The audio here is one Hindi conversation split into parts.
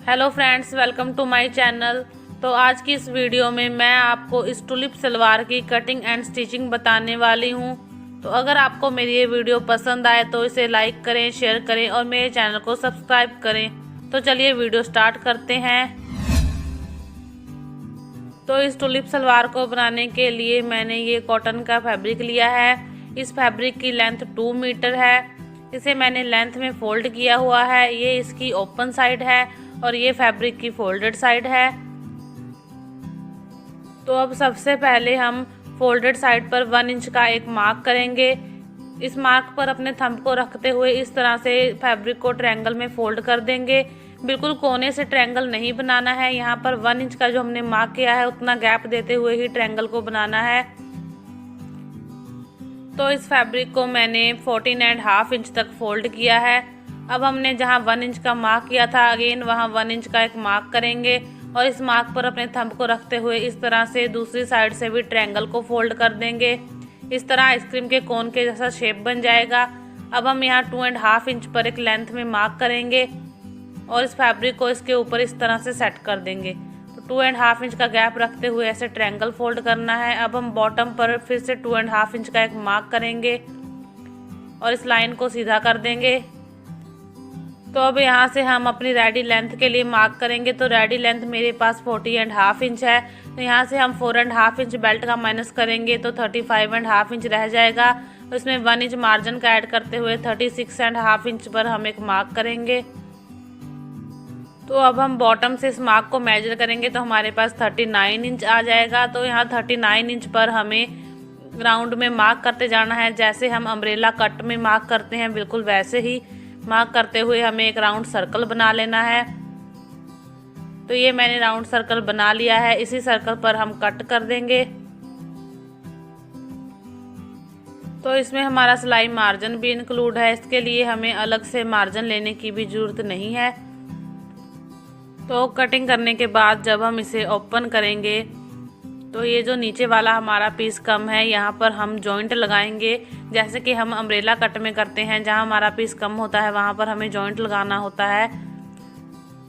Hello friends, welcome to my channel. तो आज की इस वीडियो में मैं आपको इस टुलिप सलवार की कटिंग एंड स्टिचिंग बताने वाली हूं। तो अगर आपको मेरी ये वीडियो पसंद आए तो इसे लाइक करें, शेयर करें और मेरे चैनल को सब्सक्राइब करें। तो चलिए वीडियो स्टार्ट करते हैं। तो इस टुलिप सलवार को बनाने के लिए मैंने ये कॉटन का फैब्रिक लिया है। इस फैब्रिक की लेंथ 2 मीटर है। इसे मैंने लेंथ में फोल्ड किया हुआ है। ये इसकी ओपन साइड है और ये फैब्रिक की फोल्डेड साइड है। तो अब सबसे पहले हम फोल्डेड साइड पर 1 इंच का एक मार्क करेंगे। इस मार्क पर अपने थंब को रखते हुए इस तरह से फैब्रिक को ट्रायंगल में फोल्ड कर देंगे। बिल्कुल कोने से ट्रायंगल नहीं बनाना है। यहाँ पर 1 इंच का जो हमने मार्क किया है उतना गैप देते हुए ही ट्रायंगल को बनाना है। तो इस फैब्रिक को मैंने 14.5 इंच तक फोल्ड किया है। अब हमने जहाँ 1 इंच का मार्क किया था अगेन वहाँ 1 इंच का एक मार्क करेंगे और इस मार्क पर अपने थंब को रखते हुए इस तरह से दूसरी साइड से भी ट्रायंगल को फोल्ड कर देंगे। इस तरह आइसक्रीम के कोन के जैसा शेप बन जाएगा। अब हम यहाँ 2.5 इंच पर एक लेंथ में मार्क करेंगे और इस फैब्रिक को इसके ऊपर इस तरह से सेट कर देंगे। तो 2.5 इंच का गैप रखते हुए ऐसे ट्रायंगल फोल्ड करना है। अब हम बॉटम पर फिर से 2.5 इंच का एक मार्क करेंगे और इस लाइन को सीधा कर देंगे। तो अब यहाँ से हम अपनी रेडी लेंथ के लिए मार्क करेंगे। तो रेडी लेंथ मेरे पास 40.5 इंच है। तो यहाँ से हम 4.5 इंच बेल्ट का माइनस करेंगे तो 35.5 इंच रह जाएगा। तो इसमें 1 इंच मार्जिन का ऐड करते हुए 36.5 इंच पर हम एक मार्क करेंगे। तो अब हम बॉटम से इस मार्क को मेजर करेंगे तो हमारे पास 39 इंच आ जाएगा। तो यहाँ 39 इंच पर हमें राउंड में मार्क करते जाना है। जैसे हम अम्ब्रेला कट में मार्क करते हैं बिल्कुल वैसे ही मार्क करते हुए हमें एक राउंड सर्कल बना लेना है। तो ये मैंने राउंड सर्कल बना लिया है। इसी सर्कल पर हम कट कर देंगे। तो इसमें हमारा सिलाई मार्जिन भी इंक्लूड है। इसके लिए हमें अलग से मार्जिन लेने की भी ज़रूरत नहीं है। तो कटिंग करने के बाद जब हम इसे ओपन करेंगे तो ये जो नीचे वाला हमारा पीस कम है यहाँ पर हम जॉइंट लगाएंगे। जैसे कि हम अम्ब्रेला कट में करते हैं, जहाँ हमारा पीस कम होता है वहाँ पर हमें जॉइंट लगाना होता है।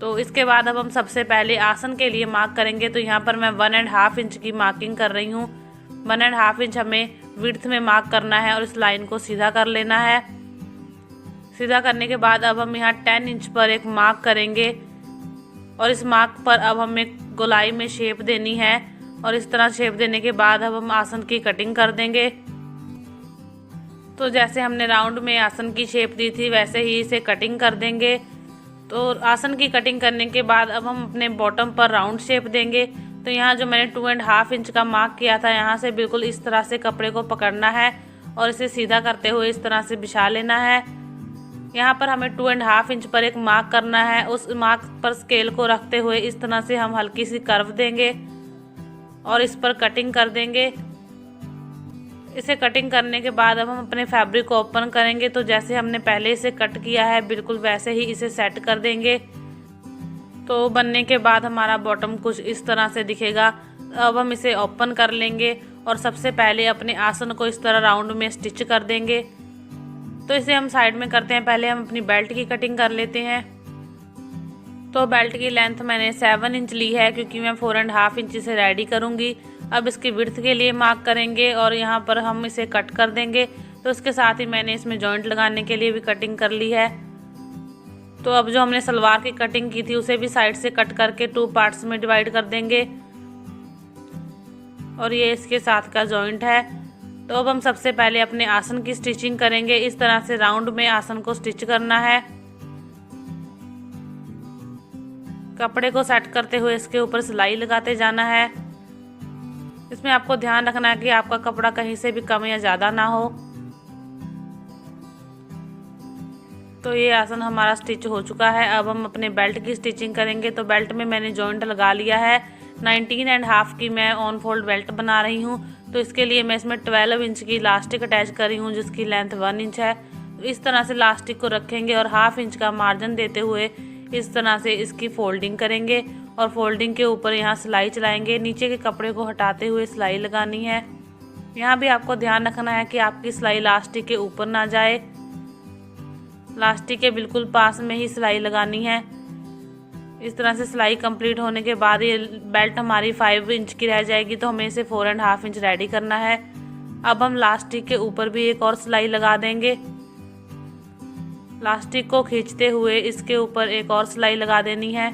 तो इसके बाद अब हम सबसे पहले आसन के लिए मार्क करेंगे। तो यहाँ पर मैं 1.5 इंच की मार्किंग कर रही हूँ। 1.5 इंच हमें विड्थ में मार्क करना है और इस लाइन को सीधा कर लेना है। सीधा करने के बाद अब हम यहाँ 10 इंच पर एक मार्क करेंगे और इस मार्क पर अब हमें गोलाई में शेप देनी है और इस तरह शेप देने के बाद अब हम आसन की कटिंग कर देंगे। तो जैसे हमने राउंड में आसन की शेप दी थी वैसे ही इसे कटिंग कर देंगे। तो आसन की कटिंग करने के बाद अब हम अपने बॉटम पर राउंड शेप देंगे। तो यहाँ जो मैंने 2.5 इंच का मार्क किया था यहाँ से बिल्कुल इस तरह से कपड़े को पकड़ना है और इसे सीधा करते हुए इस तरह से बिछा लेना है। यहाँ पर हमें 2.5 इंच पर एक मार्क करना है। उस मार्क पर स्केल को रखते हुए इस तरह से हम हल्की सी कर्व देंगे और इस पर कटिंग कर देंगे। इसे कटिंग करने के बाद अब हम अपने फैब्रिक को ओपन करेंगे। तो जैसे हमने पहले इसे कट किया है बिल्कुल वैसे ही इसे सेट कर देंगे। तो बनने के बाद हमारा बॉटम कुछ इस तरह से दिखेगा। अब हम इसे ओपन कर लेंगे और सबसे पहले अपने आसन को इस तरह राउंड में स्टिच कर देंगे। तो इसे हम साइड में करते हैं। पहले हम अपनी बेल्ट की कटिंग कर लेते हैं। तो बेल्ट की लेंथ मैंने 7 इंच ली है क्योंकि मैं 4.5 इंच से रेडी करूँगी। अब इसकी विड्थ के लिए मार्क करेंगे और यहाँ पर हम इसे कट कर देंगे। तो इसके साथ ही मैंने इसमें जॉइंट लगाने के लिए भी कटिंग कर ली है। तो अब जो हमने सलवार की कटिंग की थी उसे भी साइड से कट करके 2 पार्ट्स में डिवाइड कर देंगे और ये इसके साथ का जॉइंट है। तो अब हम सबसे पहले अपने आसन की स्टिचिंग करेंगे। इस तरह से राउंड में आसन को स्टिच करना है। कपड़े को सेट करते हुए इसके ऊपर सिलाई लगाते जाना है। इसमें आपको ध्यान रखना है कि आपका कपड़ा कहीं से भी कम या ज़्यादा ना हो। तो ये आसन हमारा स्टिच हो चुका है। अब हम अपने बेल्ट की स्टिचिंग करेंगे। तो बेल्ट में मैंने जॉइंट लगा लिया है। 19.5 की मैं ऑन फोल्ड बेल्ट बना रही हूँ। तो इसके लिए मैं इसमें 12 इंच की इलास्टिक अटैच कर रही हूँ जिसकी लेंथ 1 इंच है। तो इस तरह से इलास्टिक को रखेंगे और 1/2 इंच का मार्जिन देते हुए इस तरह से इसकी फोल्डिंग करेंगे और फोल्डिंग के ऊपर यहाँ सिलाई चलाएंगे। नीचे के कपड़े को हटाते हुए सिलाई लगानी है। यहाँ भी आपको ध्यान रखना है कि आपकी सिलाई इलास्टिक के ऊपर ना जाए। इलास्टिक के बिल्कुल पास में ही सिलाई लगानी है। इस तरह से सिलाई कंप्लीट होने के बाद ये बेल्ट हमारी 5 इंच की रह जाएगी, तो हमें इसे 4.5 इंच रेडी करना है। अब हम लास्टिक के ऊपर भी एक और सिलाई लगा देंगे। लास्टिक को खींचते हुए इसके ऊपर एक और सिलाई लगा देनी है।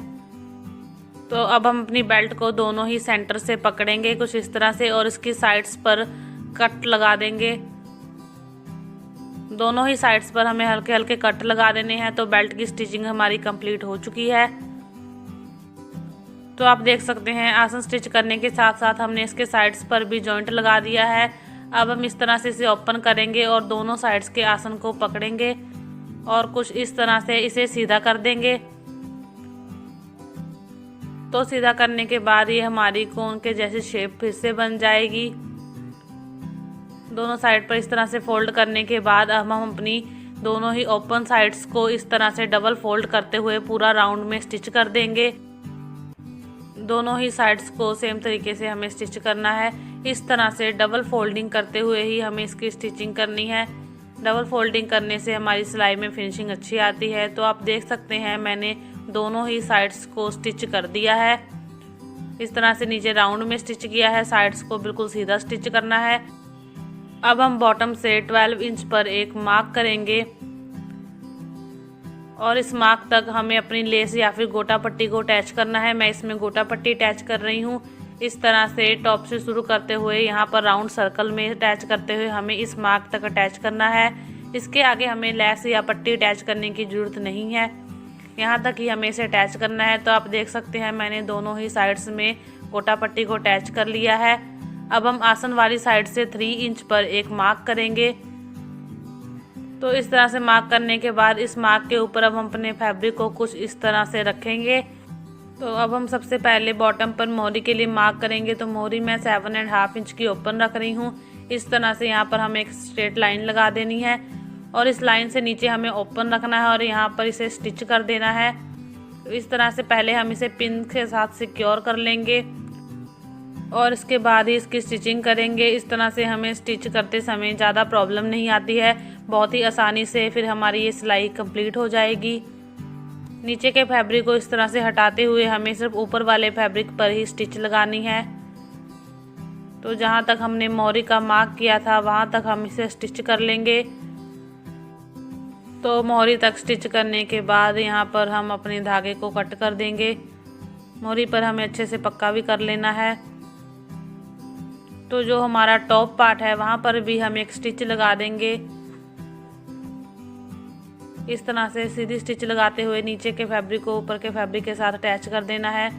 तो अब हम अपनी बेल्ट को दोनों ही सेंटर से पकड़ेंगे कुछ इस तरह से और इसकी साइड्स पर कट लगा देंगे। दोनों ही साइड्स पर हमें हल्के हल्के कट लगा देने हैं। तो बेल्ट की स्टिचिंग हमारी कंप्लीट हो चुकी है। तो आप देख सकते हैं आसन स्टिच करने के साथ साथ हमने इसके साइड्स पर भी जॉइंट लगा दिया है। अब हम इस तरह से इसे ओपन करेंगे और दोनों साइड्स के आसन को पकड़ेंगे और कुछ इस तरह से इसे सीधा कर देंगे। तो सीधा करने के बाद ये हमारी कोन के जैसी शेप फिर से बन जाएगी। दोनों साइड पर इस तरह से फोल्ड करने के बाद अब हम अपनी दोनों ही ओपन साइड्स को इस तरह से डबल फोल्ड करते हुए पूरा राउंड में स्टिच कर देंगे। दोनों ही साइड्स को सेम तरीके से हमें स्टिच करना है। इस तरह से डबल फोल्डिंग करते हुए ही हमें इसकी स्टिचिंग करनी है। डबल फोल्डिंग करने से हमारी सिलाई में फिनिशिंग अच्छी आती है। तो आप देख सकते हैं मैंने दोनों ही साइड्स को स्टिच कर दिया है। इस तरह से नीचे राउंड में स्टिच किया है, साइड्स को बिल्कुल सीधा स्टिच करना है। अब हम बॉटम से 12 इंच पर एक मार्क करेंगे और इस मार्क तक हमें अपनी लेस या फिर गोटा पट्टी को अटैच करना है। मैं इसमें गोटा पट्टी अटैच कर रही हूँ। इस तरह से टॉप से शुरू करते हुए यहाँ पर राउंड सर्कल में अटैच करते हुए हमें इस मार्क तक अटैच करना है। इसके आगे हमें लेस या पट्टी अटैच करने की ज़रूरत नहीं है, यहाँ तक ही हमें इसे अटैच करना है। तो आप देख सकते हैं मैंने दोनों ही साइड्स में गोटा पट्टी को अटैच कर लिया है। अब हम आसन वाली साइड से 3 इंच पर एक मार्क करेंगे। तो इस तरह से मार्क करने के बाद इस मार्क के ऊपर अब हम अपने फैब्रिक को कुछ इस तरह से रखेंगे। तो अब हम सबसे पहले बॉटम पर मोहरी के लिए मार्क करेंगे। तो मोहरी मैं 7.5 इंच की ओपन रख रही हूँ। इस तरह से यहाँ पर हमें एक स्ट्रेट लाइन लगा देनी है और इस लाइन से नीचे हमें ओपन रखना है और यहाँ पर इसे स्टिच कर देना है। तो इस तरह से पहले हम इसे पिन के साथ सिक्योर कर लेंगे और इसके बाद ही इसकी स्टिचिंग करेंगे। इस तरह से हमें स्टिच करते समय ज़्यादा प्रॉब्लम नहीं आती है, बहुत ही आसानी से फिर हमारी ये सिलाई कंप्लीट हो जाएगी। नीचे के फैब्रिक को इस तरह से हटाते हुए हमें सिर्फ ऊपर वाले फैब्रिक पर ही स्टिच लगानी है। तो जहाँ तक हमने मोहरी का मार्क किया था वहाँ तक हम इसे स्टिच कर लेंगे। तो मोहरी तक स्टिच करने के बाद यहाँ पर हम अपने धागे को कट कर देंगे। मोहरी पर हमें अच्छे से पक्का भी कर लेना है। तो जो हमारा टॉप पार्ट है वहाँ पर भी हम एक स्टिच लगा देंगे। इस तरह से सीधी स्टिच लगाते हुए नीचे के फैब्रिक को ऊपर के फैब्रिक के साथ अटैच कर देना है,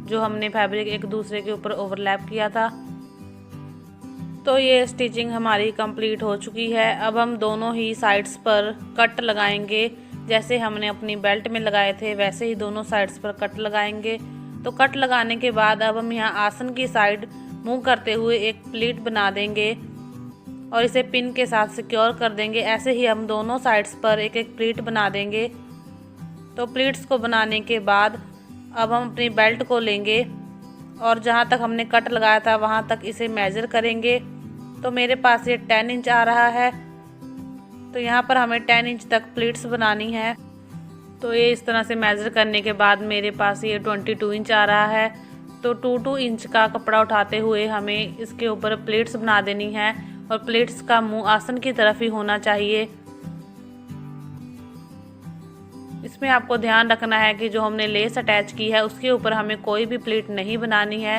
जो हमने फैब्रिक एक दूसरे के ऊपर ओवरलैप किया था। तो ये स्टिचिंग हमारी कंप्लीट हो चुकी है। अब हम दोनों ही साइड्स पर कट लगाएंगे। जैसे हमने अपनी बेल्ट में लगाए थे वैसे ही दोनों साइड्स पर कट लगाएंगे। तो कट लगाने के बाद अब हम यहाँ आसन की साइड मुंह करते हुए एक प्लीट बना देंगे और इसे पिन के साथ सिक्योर कर देंगे। ऐसे ही हम दोनों साइड्स पर एक एक प्लीट बना देंगे। तो प्लीट्स को बनाने के बाद अब हम अपनी बेल्ट को लेंगे और जहाँ तक हमने कट लगाया था वहाँ तक इसे मेज़र करेंगे। तो मेरे पास ये 10 इंच आ रहा है। तो यहाँ पर हमें 10 इंच तक प्लीट्स बनानी है। तो ये इस तरह से मेज़र करने के बाद मेरे पास ये 22 इंच आ रहा है। तो 2 इंच का कपड़ा उठाते हुए हमें इसके ऊपर प्लेट्स बना देनी है और प्लेट्स का मुंह आसन की तरफ ही होना चाहिए। इसमें आपको ध्यान रखना है कि जो हमने लेस अटैच की है उसके ऊपर हमें कोई भी प्लेट नहीं बनानी है।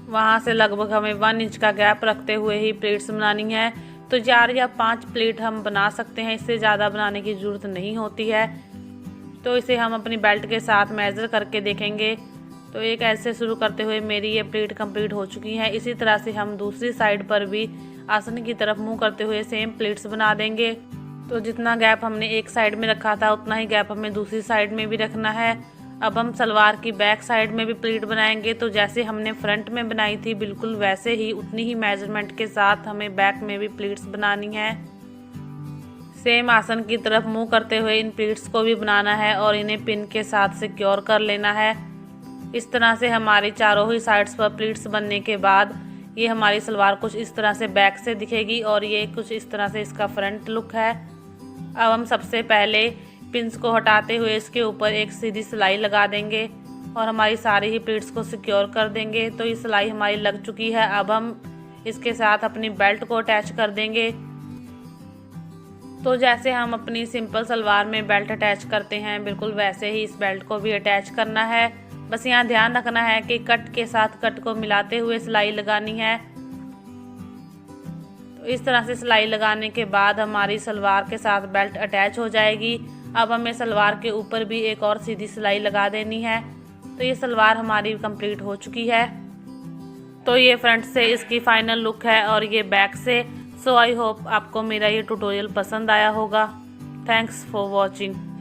वहाँ से लगभग हमें 1 इंच का गैप रखते हुए ही प्लेट्स बनानी है। तो 4 या 5 प्लेट हम बना सकते हैं, इससे ज़्यादा बनाने की ज़रूरत नहीं होती है। तो इसे हम अपनी बेल्ट के साथ मेज़र करके देखेंगे। तो एक ऐसे शुरू करते हुए मेरी ये प्लेट कंप्लीट हो चुकी है। इसी तरह से हम दूसरी साइड पर भी आसन की तरफ मुंह करते हुए सेम प्लेट्स बना देंगे। तो जितना गैप हमने एक साइड में रखा था उतना ही गैप हमें दूसरी साइड में भी रखना है। अब हम सलवार की बैक साइड में भी प्लीट बनाएंगे। तो जैसे हमने फ्रंट में बनाई थी बिल्कुल वैसे ही उतनी ही मेजरमेंट के साथ हमें बैक में भी प्लीट्स बनानी है। सेम आसन की तरफ मुंह करते हुए इन प्लीट्स को भी बनाना है और इन्हें पिन के साथ सिक्योर कर लेना है। इस तरह से हमारी चारों ही साइड्स पर प्लीट्स बनने के बाद ये हमारी सलवार कुछ इस तरह से बैक से दिखेगी और ये कुछ इस तरह से इसका फ्रंट लुक है। अब हम सबसे पहले पिंस को हटाते हुए इसके ऊपर एक सीधी सिलाई लगा देंगे। और हमारी सारी ही प्लीट्स को सिक्योर कर देंगे। तो ये सिलाई हमारी लग चुकी है। अब हम इसके साथ अपनी बेल्ट को अटैच कर देंगे। तो जैसे हम अपनी सिंपल सलवार में बेल्ट अटैच करते हैं, बिल्कुल वैसे ही इस बेल्ट को भी अटैच करना है। बस यहाँ ध्यान रखना है कि कट के साथ कट को मिलाते हुए सिलाई लगानी है। तो इस तरह से सिलाई लगाने के बाद हमारी सलवार के साथ बेल्ट अटैच हो जाएगी। अब हमें सलवार के ऊपर भी एक और सीधी सिलाई लगा देनी है। तो ये सलवार हमारी कंप्लीट हो चुकी है। तो ये फ्रंट से इसकी फाइनल लुक है और ये बैक से। सो आई होप आपको मेरा ये ट्यूटोरियल पसंद आया होगा। Thanks for watching.